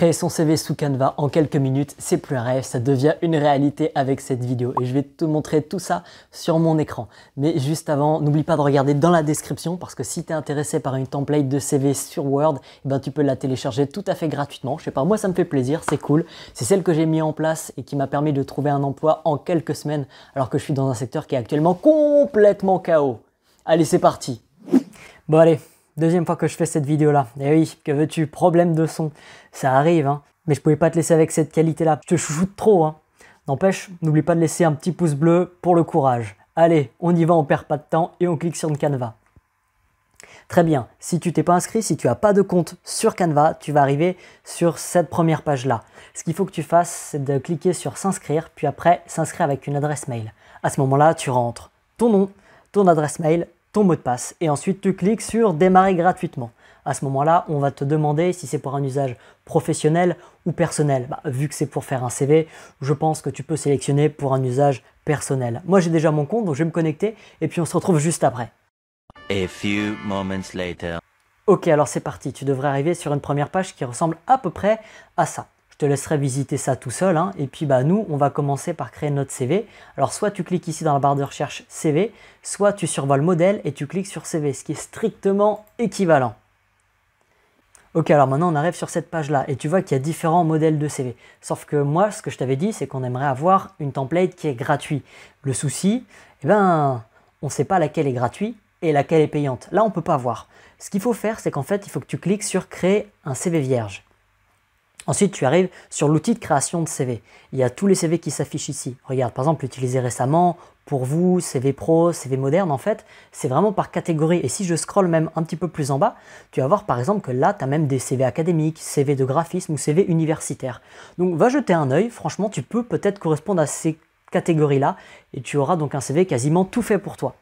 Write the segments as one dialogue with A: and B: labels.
A: Créer son CV sous Canva en quelques minutes, c'est plus un rêve, ça devient une réalité avec cette vidéo. Et je vais te montrer tout ça sur mon écran. Mais juste avant, n'oublie pas de regarder dans la description parce que si tu es intéressé par une template de CV sur Word, eh ben, tu peux la télécharger tout à fait gratuitement. Je sais pas, moi ça me fait plaisir, c'est cool. C'est celle que j'ai mis en place et qui m'a permis de trouver un emploi en quelques semaines alors que je suis dans un secteur qui est actuellement complètement KO. Allez, c'est parti. Bon allez. Deuxième fois que je fais cette vidéo là. Et oui, que veux-tu, problème de son. Ça arrive, hein. Mais je pouvais pas te laisser avec cette qualité là. Je te chouchoute trop, hein. N'empêche, n'oublie pas de laisser un petit pouce bleu pour le courage. Allez, on y va, on perd pas de temps et on clique sur Canva. Très bien, si tu t'es pas inscrit, si tu n'as pas de compte sur Canva, tu vas arriver sur cette première page là. Ce qu'il faut que tu fasses, c'est de cliquer sur s'inscrire, puis après s'inscrire avec une adresse mail. À ce moment-là, tu rentres ton nom, ton adresse mail, ton mot de passe et ensuite tu cliques sur démarrer gratuitement. À ce moment-là, on va te demander si c'est pour un usage professionnel ou personnel. Vu que c'est pour faire un CV, je pense que tu peux sélectionner pour un usage personnel. Moi, j'ai déjà mon compte, donc je vais me connecter et puis on se retrouve juste après.
B: A few moments later.
A: Ok, alors c'est parti. Tu devrais arriver sur une première page qui ressemble à peu près à ça. Je te laisserai visiter ça tout seul, hein. Et puis nous, on va commencer par créer notre CV. Alors soit tu cliques ici dans la barre de recherche CV, soit tu survoles modèle et tu cliques sur CV, ce qui est strictement équivalent. Ok, alors maintenant on arrive sur cette page-là et tu vois qu'il y a différents modèles de CV. Sauf que moi, ce que je t'avais dit, c'est qu'on aimerait avoir une template qui est gratuite. Le souci, on ne sait pas laquelle est gratuite et laquelle est payante. Là, on ne peut pas voir. Ce qu'il faut faire, c'est qu'en fait, il faut que tu cliques sur créer un CV vierge. Ensuite, tu arrives sur l'outil de création de CV. Il y a tous les CV qui s'affichent ici. Regarde, par exemple, utilisé récemment, pour vous, CV pro, CV moderne, en fait, c'est vraiment par catégorie. Et si je scrolle même un petit peu plus en bas, tu vas voir par exemple que là, tu as même des CV académiques, CV de graphisme ou CV universitaire. Donc, va jeter un œil. Franchement, tu peux peut-être correspondre à ces catégories-là et tu auras donc un CV quasiment tout fait pour toi.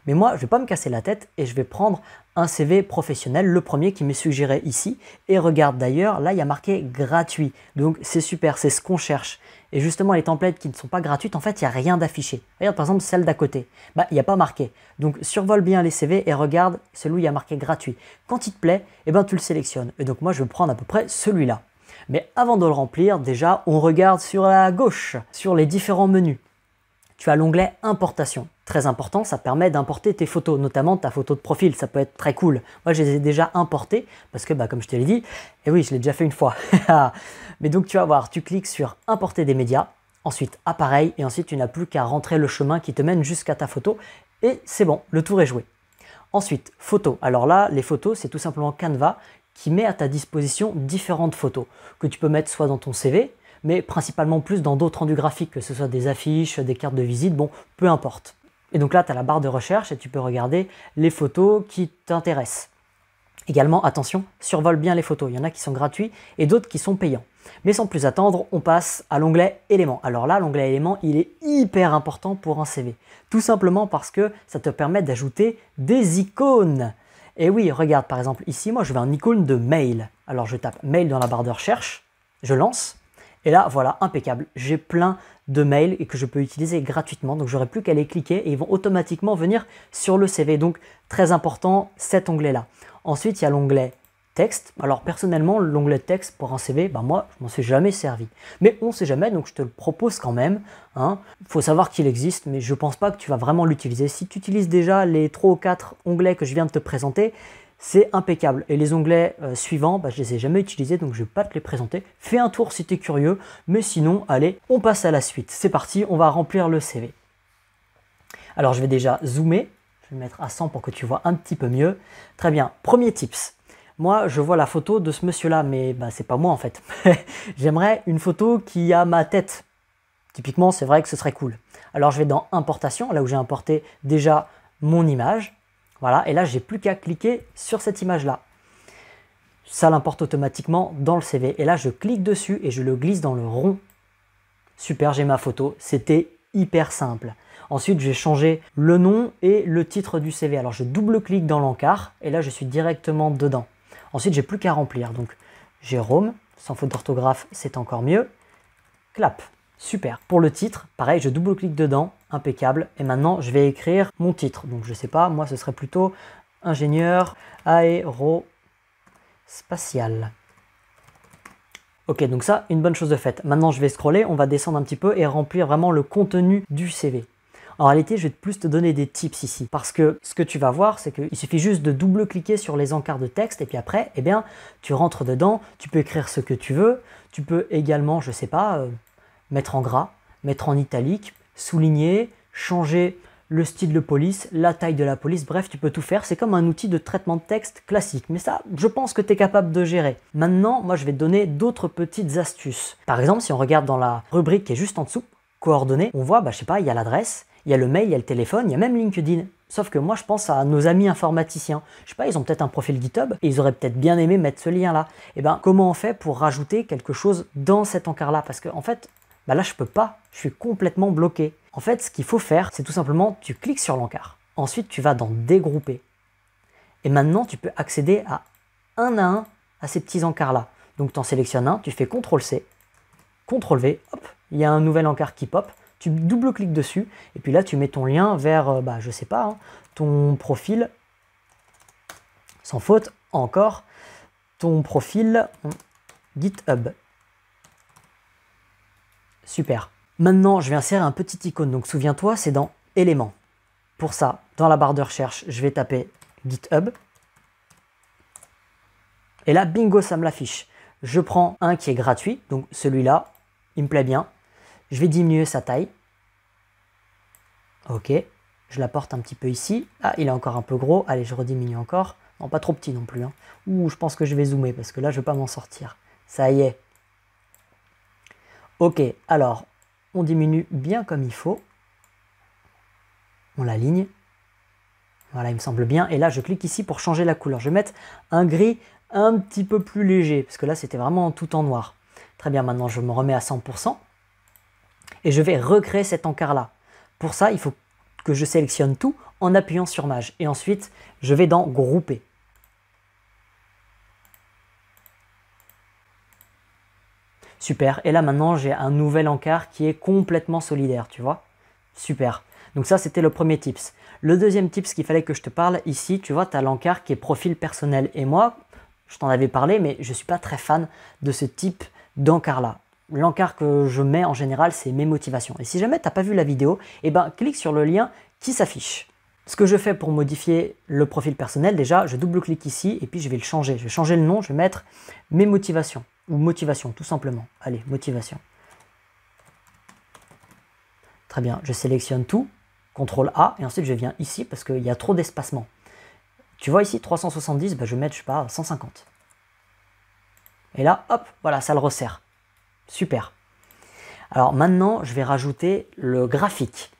A: Mais moi, je ne vais pas me casser la tête et je vais prendre un CV professionnel, le premier qui m'est suggéré ici. Et regarde d'ailleurs, là, il y a marqué gratuit. Donc, c'est super, c'est ce qu'on cherche. Et justement, les templates qui ne sont pas gratuites, en fait, il n'y a rien d'affiché. Regarde par exemple celle d'à côté. Il n'y a pas marqué. Donc, survole bien les CV et regarde celui où il y a marqué gratuit. Quand il te plaît, tu le sélectionnes. Et donc, moi, je vais prendre à peu près celui-là. Mais avant de le remplir, déjà, on regarde sur la gauche, sur les différents menus. Tu as l'onglet importation. Très important, ça permet d'importer tes photos, notamment ta photo de profil, ça peut être très cool. Moi, je les ai déjà importées parce que, comme je te l'ai dit, et oui, je l'ai déjà fait une fois. Mais donc, tu vas voir, tu cliques sur importer des médias, ensuite appareil, et ensuite, tu n'as plus qu'à rentrer le chemin qui te mène jusqu'à ta photo, et c'est bon, le tour est joué. Ensuite, photos. Alors là, les photos, c'est tout simplement Canva qui met à ta disposition différentes photos que tu peux mettre soit dans ton CV, mais principalement plus dans d'autres rendus graphiques, que ce soit des affiches, des cartes de visite, bon, peu importe. Et donc là, tu as la barre de recherche et tu peux regarder les photos qui t'intéressent. Également, attention, survole bien les photos. Il y en a qui sont gratuits et d'autres qui sont payants. Mais sans plus attendre, on passe à l'onglet éléments. Alors là, l'onglet éléments, il est hyper important pour un CV. Tout simplement parce que ça te permet d'ajouter des icônes. Et oui, regarde par exemple ici, moi je veux un icône de mail. Alors je tape mail dans la barre de recherche, je lance. Et là, voilà, impeccable. J'ai plein de mails et que je peux utiliser gratuitement. Donc, j'aurai plus qu'à les cliquer et ils vont automatiquement venir sur le CV. Donc, très important, cet onglet-là. Ensuite, il y a l'onglet texte. Alors, personnellement, l'onglet texte pour un CV, moi, je m'en suis jamais servi. Mais on ne sait jamais, donc je te le propose quand même. Il faut savoir qu'il existe, mais je ne pense pas que tu vas vraiment l'utiliser. Si tu utilises déjà les 3 ou 4 onglets que je viens de te présenter, c'est impeccable. Et les onglets suivants, je ne les ai jamais utilisés, donc je ne vais pas te les présenter. Fais un tour si tu es curieux, mais sinon, allez, on passe à la suite. C'est parti, on va remplir le CV. Alors, je vais déjà zoomer. Je vais me mettre à 100 pour que tu vois un petit peu mieux. Très bien, premier tips. Moi, je vois la photo de ce monsieur-là, mais c'est pas moi en fait. J'aimerais une photo qui a ma tête. Typiquement, c'est vrai que ce serait cool. Alors, je vais dans Importation, là où j'ai importé déjà mon image. Voilà, et là, j'ai plus qu'à cliquer sur cette image-là. Ça l'importe automatiquement dans le CV. Et là, je clique dessus et je le glisse dans le rond. Super, j'ai ma photo. C'était hyper simple. Ensuite, j'ai changé le nom et le titre du CV. Alors, je double-clique dans l'encart et là, je suis directement dedans. Ensuite, j'ai plus qu'à remplir. Donc, Jérôme, sans faute d'orthographe, c'est encore mieux. Clap. Super. Pour le titre, pareil, je double-clique dedans, impeccable. Et maintenant, je vais écrire mon titre. Donc, je sais pas, moi, ce serait plutôt ingénieur aérospatial. Ok, donc ça, une bonne chose de faite. Maintenant, je vais scroller, on va descendre un petit peu et remplir vraiment le contenu du CV. En réalité, je vais plus te donner des tips ici, parce que ce que tu vas voir, c'est qu'il suffit juste de double-cliquer sur les encarts de texte, et puis après, eh bien, tu rentres dedans, tu peux écrire ce que tu veux, tu peux également, je sais pas, mettre en gras, mettre en italique, souligner, changer le style de police, la taille de la police, bref, tu peux tout faire. C'est comme un outil de traitement de texte classique, mais ça, je pense que tu es capable de gérer. Maintenant, moi, je vais te donner d'autres petites astuces. Par exemple, si on regarde dans la rubrique qui est juste en dessous, coordonnées, on voit, je sais pas, il y a l'adresse, il y a le mail, il y a le téléphone, il y a même LinkedIn. Sauf que moi, je pense à nos amis informaticiens. Je sais pas, ils ont peut-être un profil GitHub et ils auraient peut-être bien aimé mettre ce lien-là. Et ben, comment on fait pour rajouter quelque chose dans cet encart-là? Parce que, en fait, là, je peux pas. Je suis complètement bloqué. En fait, ce qu'il faut faire, c'est tout simplement, tu cliques sur l'encart. Ensuite, tu vas dans Dégrouper. Et maintenant, tu peux accéder à ces petits encarts-là. Donc, tu en sélectionnes un, tu fais CTRL-C, CTRL-V, hop, il y a un nouvel encart qui pop. Tu double-cliques dessus, et puis là, tu mets ton lien vers, je sais pas, ton profil, sans faute, encore, ton profil GitHub. Super. Maintenant, je vais insérer un petit icône. Donc, souviens-toi, c'est dans Éléments. Pour ça, dans la barre de recherche, je vais taper GitHub. Et là, bingo, ça me l'affiche. Je prends un qui est gratuit, donc celui-là, il me plaît bien. Je vais diminuer sa taille. Ok, je la porte un petit peu ici. Ah, il est encore un peu gros. Allez, je rediminue encore. Non, pas trop petit non plus. Hein. Ouh, je pense que je vais zoomer parce que là, je ne vais pas m'en sortir. Ça y est. Ok, alors, on diminue bien comme il faut. On l'aligne. Voilà, il me semble bien. Et là, je clique ici pour changer la couleur. Je vais mettre un gris un petit peu plus léger, parce que là, c'était vraiment tout en noir. Très bien, maintenant, je me remets à 100%. Et je vais recréer cet encart-là. Pour ça, il faut que je sélectionne tout en appuyant sur Maj. Et ensuite, je vais dans Grouper. Super. Et là, maintenant, j'ai un nouvel encart qui est complètement solidaire, tu vois. Super. Donc ça, c'était le premier tips. Le deuxième tips qu'il fallait que je te parle, ici, tu vois, tu as l'encart qui est profil personnel. Et moi, je t'en avais parlé, mais je ne suis pas très fan de ce type d'encart-là. L'encart que je mets en général, c'est mes motivations. Et si jamais tu n'as pas vu la vidéo, eh ben, clique sur le lien qui s'affiche. Ce que je fais pour modifier le profil personnel, déjà, je double-clique ici et puis je vais le changer. Je vais changer le nom, je vais mettre mes motivations. Ou motivation, tout simplement. Allez, motivation. Très bien, je sélectionne tout, CTRL A, et ensuite je viens ici parce qu'il y a trop d'espacement. Tu vois ici, 370, je vais mettre, je sais pas, 150. Et là, hop, voilà, ça le resserre. Super. Alors maintenant, je vais rajouter le graphique.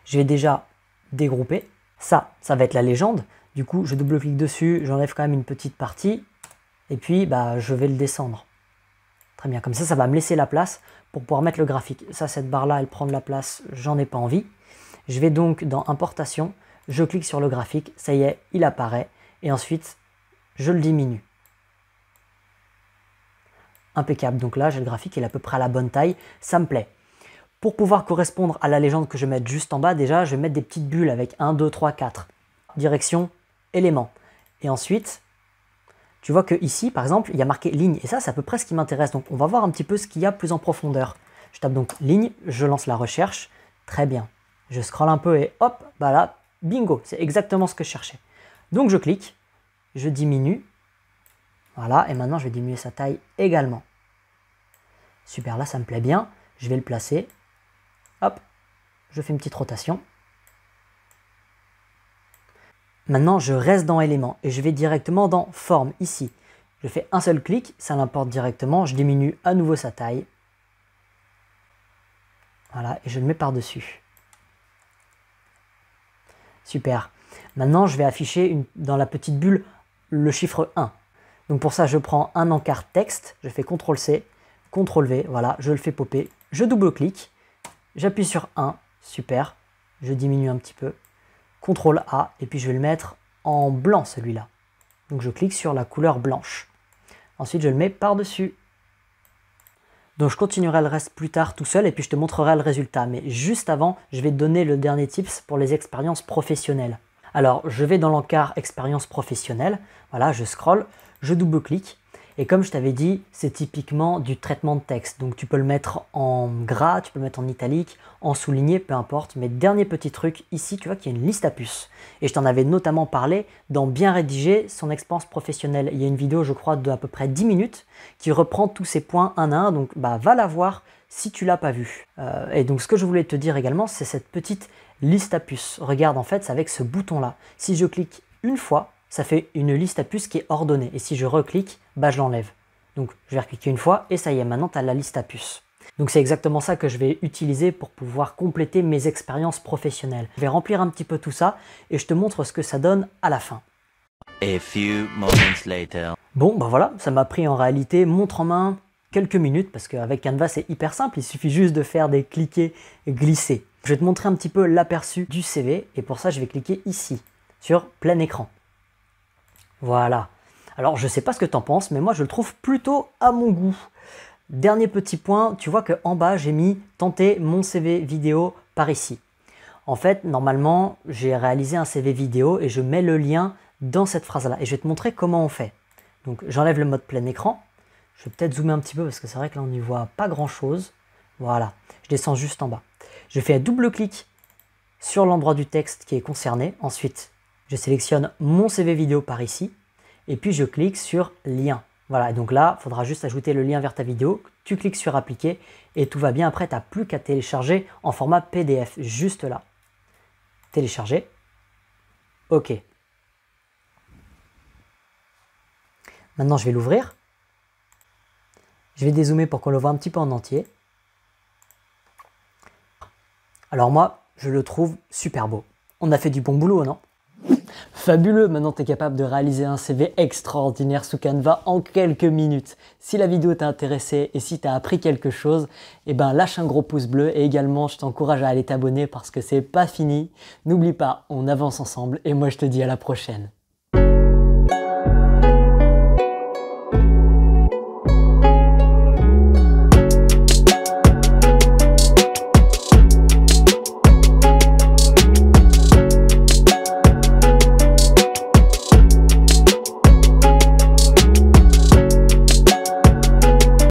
A: Je vais déjà dégrouper. Ça va être la légende. Du coup, je double-clique dessus, j'enlève quand même une petite partie. Et puis, je vais le descendre. Très bien, comme ça va me laisser la place pour pouvoir mettre le graphique. Ça, cette barre-là, elle prend de la place, j'en ai pas envie. Je vais donc dans Importation, je clique sur le graphique, ça y est, il apparaît. Et ensuite, je le diminue. Impeccable, donc là, j'ai le graphique, il est à peu près à la bonne taille, ça me plaît. Pour pouvoir correspondre à la légende que je vais mettre juste en bas, déjà, je vais mettre des petites bulles avec 1, 2, 3, 4. Direction, élément. Et ensuite, tu vois que ici, par exemple, il y a marqué ligne. Et ça, c'est à peu près ce qui m'intéresse. Donc, on va voir un petit peu ce qu'il y a plus en profondeur. Je tape donc ligne, je lance la recherche. Très bien. Je scrolle un peu et hop, là, bingo, c'est exactement ce que je cherchais. Donc, je clique, je diminue. Voilà, et maintenant, je vais diminuer sa taille également. Super, là, ça me plaît bien. Je vais le placer. Hop, je fais une petite rotation. Maintenant, je reste dans éléments et je vais directement dans forme, ici. Je fais un seul clic, ça l'importe directement. Je diminue à nouveau sa taille. Voilà, et je le mets par-dessus. Super. Maintenant, je vais afficher dans la petite bulle le chiffre 1. Donc pour ça, je prends un encart texte, je fais CTRL-C, CTRL-V, voilà, je le fais popper. Je double-clique, j'appuie sur 1, super. Je diminue un petit peu. CTRL-A, et puis je vais le mettre en blanc, celui-là. Donc je clique sur la couleur blanche. Ensuite, je le mets par-dessus. Donc je continuerai le reste plus tard tout seul, et puis je te montrerai le résultat. Mais juste avant, je vais te donner le dernier tips pour les expériences professionnelles. Alors, je vais dans l'encart expérience professionnelle. Voilà, je scrolle, je double-clique. Et comme je t'avais dit, c'est typiquement du traitement de texte. Donc tu peux le mettre en gras, tu peux le mettre en italique, en souligné, peu importe. Mais dernier petit truc, ici, tu vois qu'il y a une liste à puces. Et je t'en avais notamment parlé dans Bien rédiger son expérience professionnelle. Il y a une vidéo, je crois, d'à peu près 10 minutes qui reprend tous ces points un à un. Donc va la voir si tu l'as pas vu. Et donc ce que je voulais te dire également, c'est cette petite liste à puces. Regarde, en fait, c'est avec ce bouton-là. Si je clique une fois, ça fait une liste à puces qui est ordonnée. Et si je reclique, je l'enlève. Donc je vais recliquer une fois et ça y est, maintenant tu as la liste à puces. Donc c'est exactement ça que je vais utiliser pour pouvoir compléter mes expériences professionnelles. Je vais remplir un petit peu tout ça et je te montre ce que ça donne à la fin.
B: A few moments later.
A: Bon, voilà, ça m'a pris en réalité montre en main quelques minutes parce qu'avec Canva c'est hyper simple, il suffit juste de faire des cliquer et glisser. Je vais te montrer un petit peu l'aperçu du CV et pour ça je vais cliquer ici sur plein écran. Voilà. Alors je sais pas ce que tu en penses, mais moi je le trouve plutôt à mon goût. Dernier petit point, tu vois qu'en bas j'ai mis tenter mon CV vidéo par ici. En fait, normalement, j'ai réalisé un CV vidéo et je mets le lien dans cette phrase-là. Et je vais te montrer comment on fait. Donc j'enlève le mode plein écran. Je vais peut-être zoomer un petit peu parce que c'est vrai que là on n'y voit pas grand-chose. Voilà, je descends juste en bas. Je fais un double-clic sur l'endroit du texte qui est concerné. Ensuite, je sélectionne mon CV vidéo par ici. Et puis je clique sur lien. Voilà, et donc là, il faudra juste ajouter le lien vers ta vidéo. Tu cliques sur appliquer et tout va bien. Après, tu n'as plus qu'à télécharger en format PDF, juste là. Télécharger. OK. Maintenant, je vais l'ouvrir. Je vais dézoomer pour qu'on le voit un petit peu en entier. Alors moi, je le trouve super beau. On a fait du bon boulot, non ? Fabuleux, maintenant tu es capable de réaliser un CV extraordinaire sous Canva en quelques minutes. Si la vidéo t'a intéressé et si tu as appris quelque chose, lâche un gros pouce bleu et également je t'encourage à aller t'abonner parce que c'est pas fini. N'oublie pas, on avance ensemble et moi je te dis à la prochaine.